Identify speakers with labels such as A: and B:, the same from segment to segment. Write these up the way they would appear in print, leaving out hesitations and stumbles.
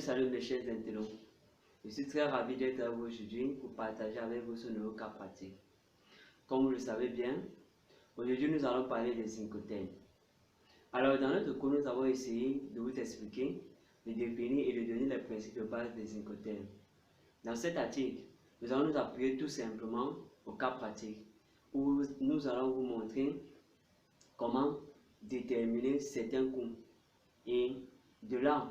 A: Salut mes chers internautes, je suis très ravi d'être avec vous aujourd'hui pour partager avec vous ce nouveau cas pratique. Comme vous le savez bien, aujourd'hui nous allons parler des incoterms. Alors dans notre cours, nous avons essayé de vous expliquer, de définir et de donner les principes de base des incoterms. Dans cet article, nous allons nous appuyer tout simplement au cas pratique, où nous allons vous montrer comment déterminer certains coûts. Et de là,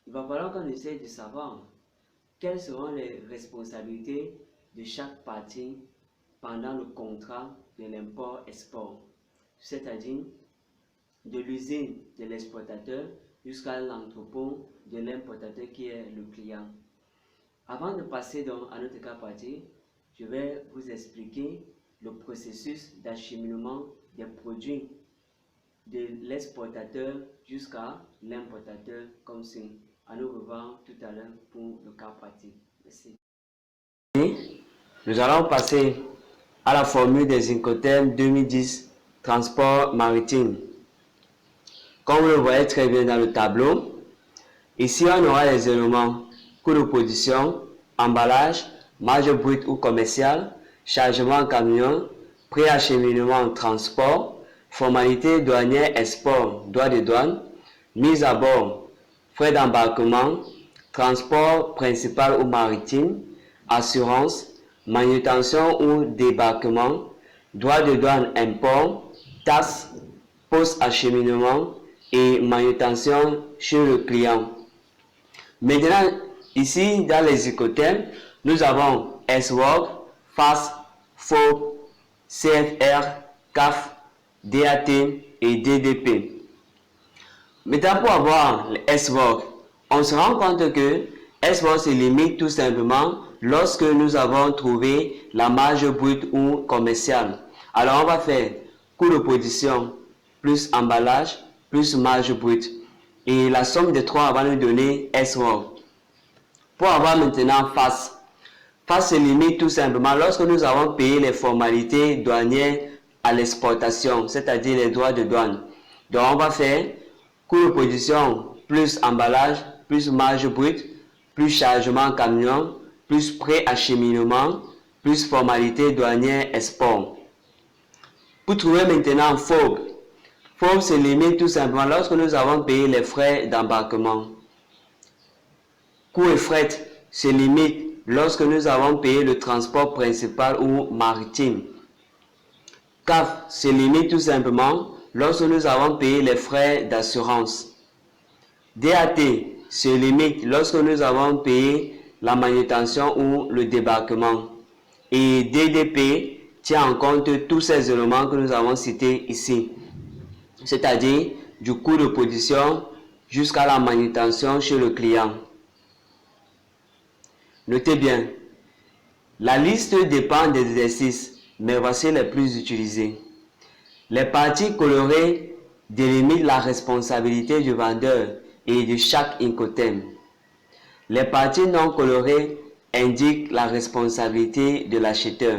A: il va falloir qu'on essaie de savoir quelles seront les responsabilités de chaque partie pendant le contrat de l'import-export, c'est-à-dire de l'usine de l'exportateur jusqu'à l'entrepôt de l'importateur qui est le client. Avant de passer donc à notre cas pratique, je vais vous expliquer le processus d'acheminement des produits de l'exportateur jusqu'à l'importateur comme suit. À nous revoir tout à l'heure pour le cas pratique. Merci. Nous allons passer à la formule des incoterms 2010 transport maritime. Comme vous le voyez très bien dans le tableau, ici on aura les éléments coût de production, emballage, marge brute ou commerciale, chargement en camion, prix acheminement transport, formalité douanière export, droit de douane, mise à bord, frais d'embarquement, transport principal ou maritime, assurance, manutention ou débarquement, droit de douane import, taxes, post-acheminement et manutention chez le client. Maintenant, ici, dans les incoterms, nous avons S-Work, FAS, FOB, CFR, CAF, DAT et DDP. Maintenant, pour avoir le S-Work, on se rend compte que S-Work se limite tout simplement lorsque nous avons trouvé la marge brute ou commerciale. Alors, on va faire coût de production plus emballage plus marge brute. Et la somme des trois va nous donner S-Work. Pour avoir maintenant FAS, FAS se limite tout simplement lorsque nous avons payé les formalités douanières à l'exportation, c'est-à-dire les droits de douane. Donc, on va faire coût de production plus emballage plus marge brute plus chargement en camion plus pré-acheminement plus formalité douanière export. Pour trouver maintenant FOB, FOB se limite tout simplement lorsque nous avons payé les frais d'embarquement. Coût et fret se limite lorsque nous avons payé le transport principal ou maritime. CAF se limite tout simplement lorsque nous avons payé les frais d'assurance. DAT se limite lorsque nous avons payé la manutention ou le débarquement. Et DDP tient en compte tous ces éléments que nous avons cités ici, c'est-à-dire du coût de production jusqu'à la manutention chez le client. Notez bien, la liste dépend des exercices, mais voici les plus utilisés. Les parties colorées délimitent la responsabilité du vendeur et de chaque incoterm. Les parties non colorées indiquent la responsabilité de l'acheteur.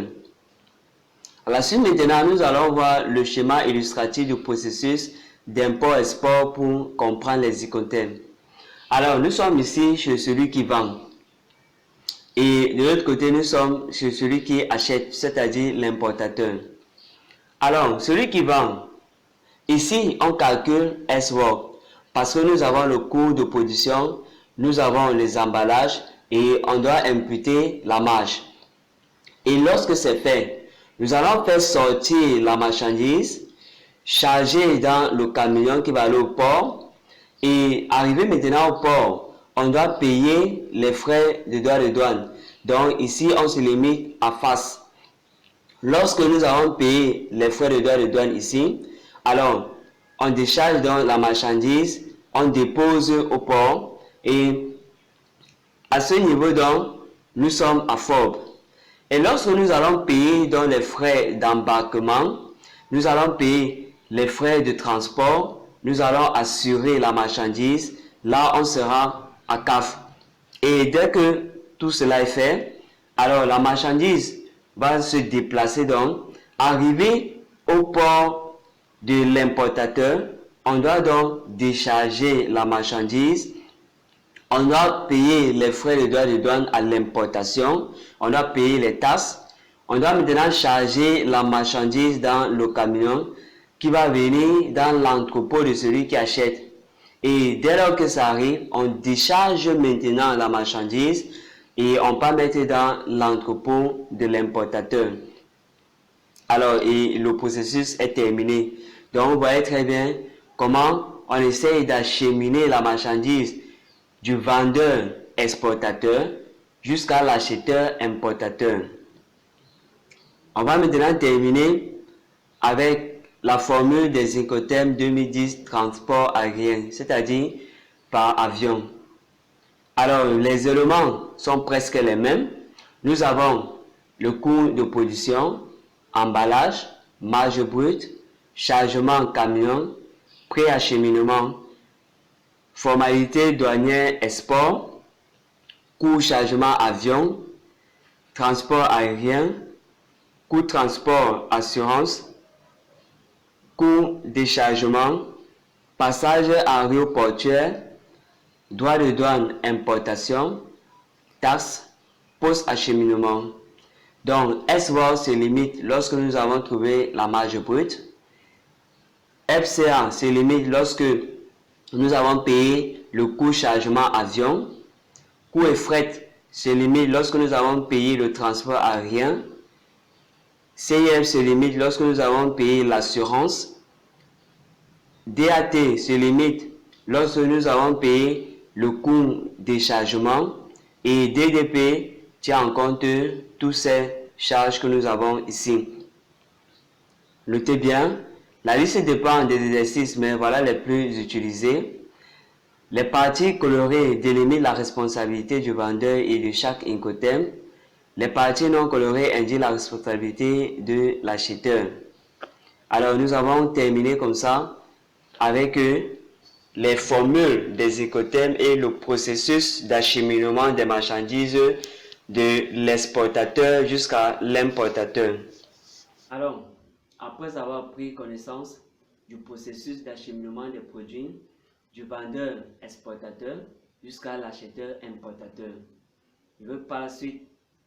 A: À la suite maintenant, nous allons voir le schéma illustratif du processus d'import-export pour comprendre les incoterms. Alors, nous sommes ici chez celui qui vend. Et de l'autre côté, nous sommes chez celui qui achète, c'est-à-dire l'importateur. Alors, celui qui vend, ici, on calcule S-Work parce que nous avons le coût de production, nous avons les emballages et on doit imputer la marge. Et lorsque c'est fait, nous allons faire sortir la marchandise, charger dans le camion qui va aller au port et arriver maintenant au port. On doit payer les frais de droit de douane. Donc ici, on se limite à FAS. Lorsque nous avons payé les frais de droit de douane ici, alors on décharge donc la marchandise, on dépose au port et à ce niveau donc, nous sommes à FOB. Et lorsque nous allons payer donc les frais d'embarquement, nous allons payer les frais de transport, nous allons assurer la marchandise, là on sera à CAF. Et dès que tout cela est fait, alors la marchandise va se déplacer donc, arriver au port de l'importateur, on doit donc décharger la marchandise, On doit payer les frais de droits de douane à l'importation. On doit payer les taxes. On doit maintenant charger la marchandise dans le camion qui va venir dans l'entrepôt de celui qui achète. Et dès lors que ça arrive, on décharge maintenant la marchandise et on peut mettre dans l'entrepôt de l'importateur. Alors, et le processus est terminé. Donc, vous voyez très bien comment on essaye d'acheminer la marchandise du vendeur exportateur jusqu'à l'acheteur importateur. On va maintenant terminer avec la formule des Incoterms 2010 transport aérien, c'est-à-dire par avion. Alors, les éléments sont presque les mêmes. Nous avons le coût de production, emballage, marge brute, chargement camion, préacheminement, formalité douanière export, coût chargement avion, transport aérien, coût transport assurance, coût déchargement, passage aéroportuaire, droit de douane importation, taxes, post-acheminement. Donc, SVOR se limite lorsque nous avons trouvé la marge brute. FCA se limite lorsque nous avons payé le coût chargement avion. Coût et fret se limite lorsque nous avons payé le transport aérien. CIF se limite lorsque nous avons payé l'assurance. DAT se limite lorsque nous avons payé le coût déchargement. Et DDP tient en compte toutes ces charges que nous avons ici. Notez bien, la liste dépend des exercices, mais voilà les plus utilisés. Les parties colorées délimitent la responsabilité du vendeur et de chaque Incoterm. Les parties non colorées indiquent la responsabilité de l'acheteur. Alors nous avons terminé comme ça avec les formules des Incoterms et le processus d'acheminement des marchandises de l'exportateur jusqu'à l'importateur. Alors, après avoir pris connaissance du processus d'acheminement des produits du vendeur exportateur jusqu'à l'acheteur importateur, je veux par la suite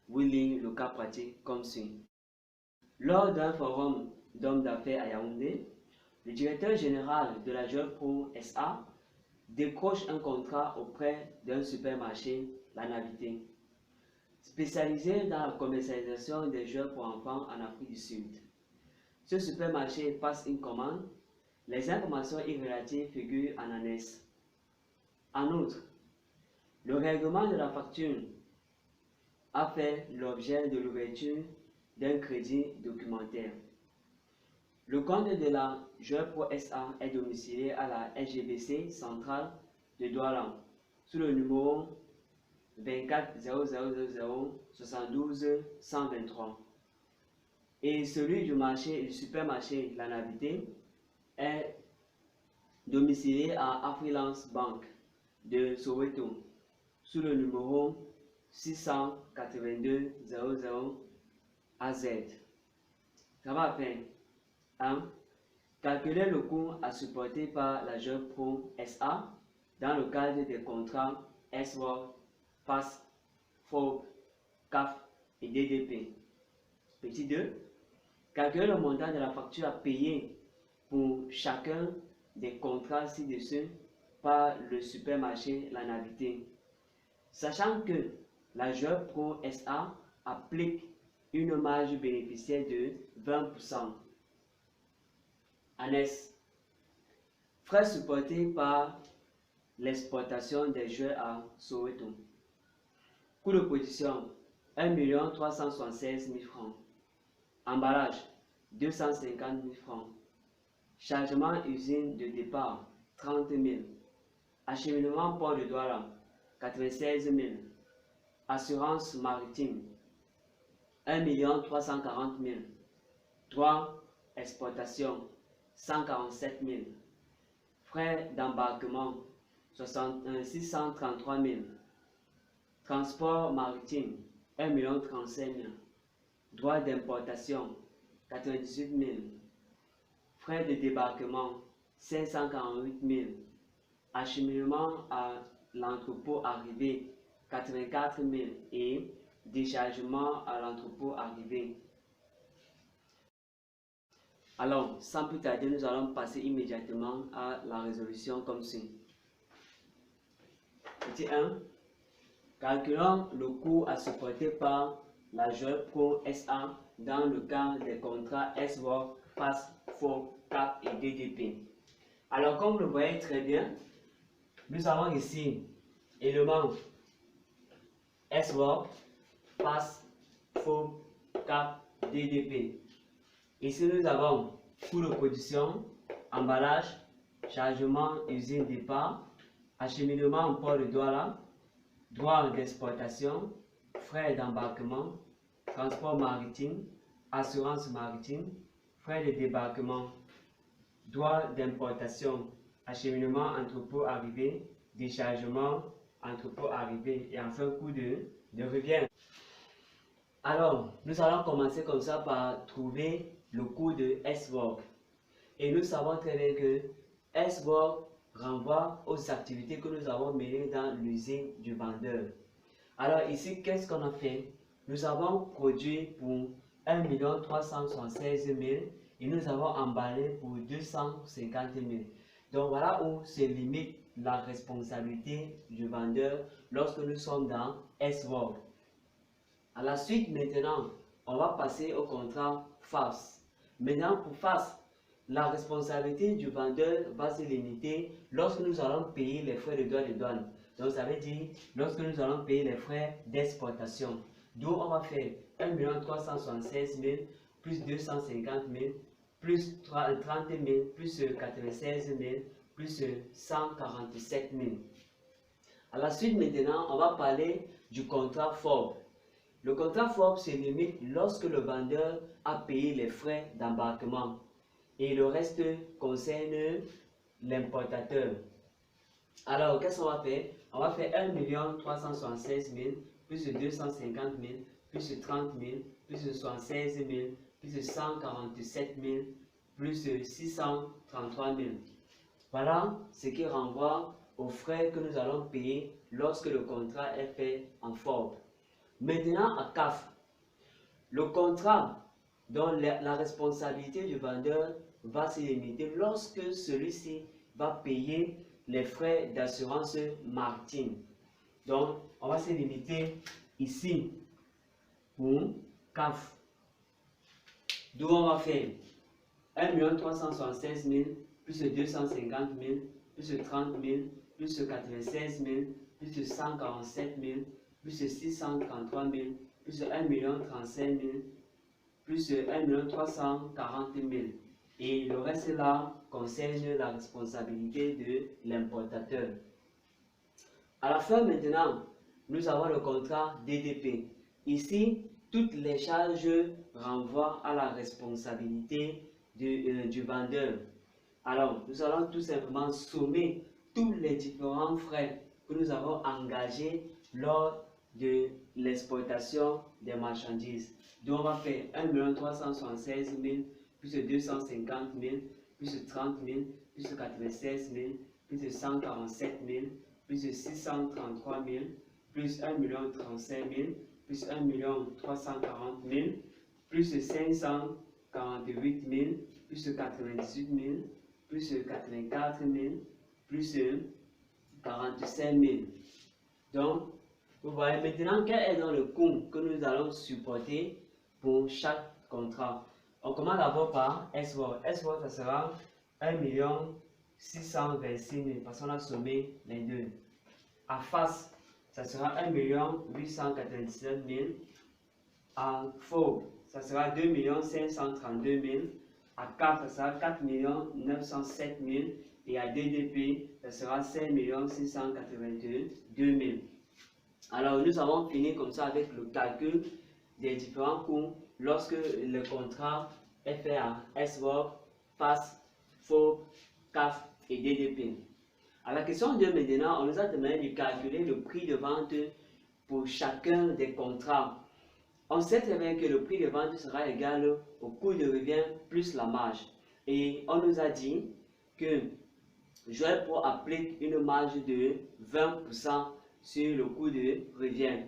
A: vous lire le cas pratique comme suit. Lors d'un forum d'hommes d'affaires à Yaoundé, le directeur général de la Joueurs Pro SA décroche un contrat auprès d'un supermarché, La Navité, spécialisé dans la commercialisation des joueurs pour enfants en Afrique du Sud. Ce supermarché passe une commande. Les informations irrelatives figurent en annexe. En outre, le règlement de la facture a fait l'objet de l'ouverture d'un crédit documentaire. Le compte de la Joueurs Pro SA est domicilié à la SGBC centrale de Douala sous le numéro 24 0000 72 123. Et celui du supermarché La Navité est domicilié à Affluence Bank de Soweto sous le numéro 682 00 AZ. Ça va faire 1. Calculer le coût à supporter par la Joueurs Pro SA dans le cadre des contrats SWOR, FAS, FOB, CAF et DDP. Petit 2. Calculer le montant de la facture à payer pour chacun des contrats ci-dessus par le supermarché La Navité. Sachant que la Joueurs Pro SA applique une marge bénéficiaire de 20%. Annexe. Frais supportés par l'exportation des joueurs à Soweto. Coût de production 1 376 000 francs. Emballage 250 000 francs. Chargement usine de départ 30 000. Acheminement port de Douala 96 000. Assurance maritime 1 340 000. Droit exportation 147 000. Frais d'embarquement 633 000. Transport maritime 1 35 000. Droit d'importation 98 000. Frais de débarquement 548 000. Acheminement à l'entrepôt arrivé 84 000 et déchargement à l'entrepôt arrivé. Alors, sans plus tarder, nous allons passer immédiatement à la résolution comme suit. Petit 1. Calculons le coût à supporter par la Joël Pro SA dans le cas des contrats S-Work, Fast, FOB, CAP et DDP. Alors, comme vous le voyez très bien, nous avons ici éléments S-Work, Fast, FOB, CAP, DDP. Ici, nous avons coût de production, emballage, chargement, usine départ, acheminement en port de Douala, droit d'exportation, frais d'embarquement, transport maritime, assurance maritime, frais de débarquement, droit d'importation, acheminement, entrepôt arrivé, déchargement, entrepôt arrivé et enfin coût de revient. Alors, nous allons commencer comme ça par trouver le coût de S-Work. Et nous savons très bien que S-Work renvoie aux activités que nous avons menées dans l'usine du vendeur. Alors ici, qu'est-ce qu'on a fait? Nous avons produit pour 1 376 000 et nous avons emballé pour 250 000. Donc voilà où se limite la responsabilité du vendeur lorsque nous sommes dans S-Work. À la suite, maintenant, on va passer au contrat FAS. Maintenant, pour FAS, la responsabilité du vendeur va se limiter lorsque nous allons payer les frais de droit de douane. Donc, ça veut dire lorsque nous allons payer les frais d'exportation. Donc, on va faire 1 376 000 plus 250 000 plus 30 000 plus 96 000 plus 147 000. À la suite, maintenant, on va parler du contrat FOB. Le contrat FOB se limite lorsque le vendeur a payé les frais d'embarquement et le reste concerne l'importateur. Alors, qu'est-ce qu'on va faire? On va faire 1 376 000 plus 250 000 plus 30 000 plus 76 000 plus 147 000 plus 633 000. Voilà ce qui renvoie aux frais que nous allons payer lorsque le contrat est fait en FOB. Maintenant, à CAF, le contrat dont la responsabilité du vendeur va se limiter lorsque celui-ci va payer les frais d'assurance maritime. Donc, on va se limiter ici pour CAF. D'où on va faire 1 376 000 plus 250 000 plus 30 000 plus 96 000 plus 147 000 plus 633 000 plus 1 035 000 plus 1 340 000. Et le reste là concerne la responsabilité de l'importateur. À la fin maintenant, nous avons le contrat DDP. Ici, toutes les charges renvoient à la responsabilité du vendeur. Alors, nous allons tout simplement sommer tous les différents frais que nous avons engagés lors de l'exportation des marchandises. Donc, on va faire 1 376 000 plus 250 000 plus 30 000 plus 96 000 plus 147 000 plus 633 000 plus 1 035 000 plus 1 340 000 plus 548 000 plus 98 000 plus 84 000 plus 45 000. Donc, vous voyez maintenant quel est dans le coût que nous allons supporter pour chaque contrat. On commence d'abord par S-Work. S-Work, ça sera 1 626 000 parce qu'on a sommé les deux. À FAS, ça sera 1 897 000. À FOB, ça sera 2 532 000. À CAP, ça sera 4 907 000. Et à DDP, ça sera 5 682 000. Alors, nous avons fini comme ça avec le calcul des différents coûts lorsque le contrat est fait à S-Work, FAS, FOB, CAF et DDP. À la question 2 maintenant, on nous a demandé de calculer le prix de vente pour chacun des contrats. On sait très bien que le prix de vente sera égal au coût de revient plus la marge. Et on nous a dit que Joël Pro applique une marge de 20% sur le coût de revient.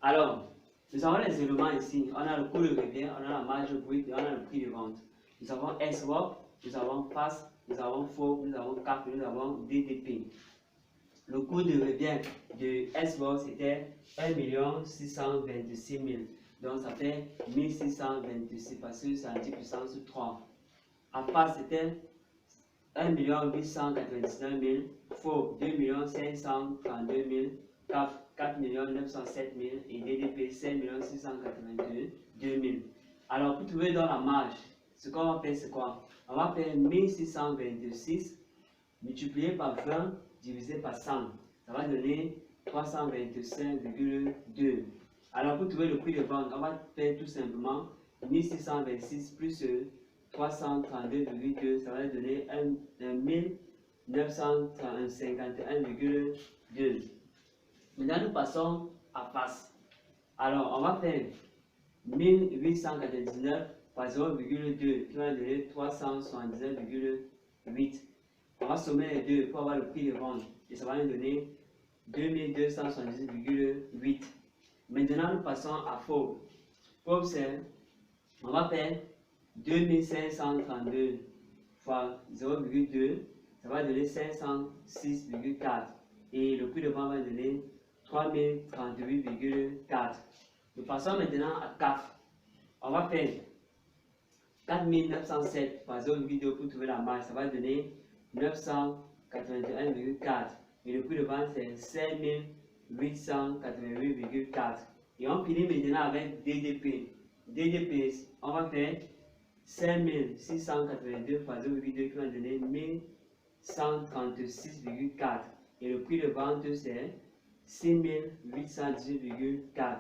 A: Alors, nous avons les éléments ici. On a le coût de revient, on a la marge brute et on a le prix de vente. Nous avons SWOP, nous avons PAS, nous avons FOB, nous avons CAC, nous avons DDP. Le coût de revient de SWOP c'était 1 626 000. Donc ça fait 1626 parce que c'est à 10% sur 3. À PAS c'était 1 899 000, FOB 2 532 000, CAF 4 907 000 et DDP 5 682 000. Alors pour trouver dans la marge, ce qu'on va faire c'est quoi? On va faire 1626 multiplié par 20 divisé par 100. Ça va donner 325,2. Alors pour trouver le prix de vente, on va faire tout simplement 1626 plus 332,2, ça va donner 1951,2. Maintenant, nous passons à PAS. Alors, on va faire 1899 par 0,2 qui va donner 379,8. On va sommer les deux pour avoir le prix de vente et ça va nous donner 2278,8. Maintenant, nous passons à FOB. FOB, c'est, on va faire 2532 fois 0,2, ça va donner 506,4 et le prix de vente va donner 3038,4. Nous passons maintenant à CAF. On va faire 4907 par 0,2 pour trouver la marge, ça va donner 981,4 et le prix de vente c'est 5888,4. Et on finit maintenant avec DDP. DDP, on va faire 5682 fois 0,2 qui va donner 1136,4 et le prix de vente c'est 6818,4.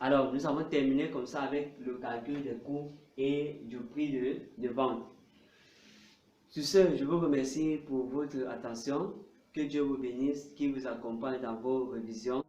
A: Alors nous avons terminé comme ça avec le calcul des coûts et du prix de vente. Sur ce, je vous remercie pour votre attention. Que Dieu vous bénisse, qu'il vous accompagne dans vos révisions.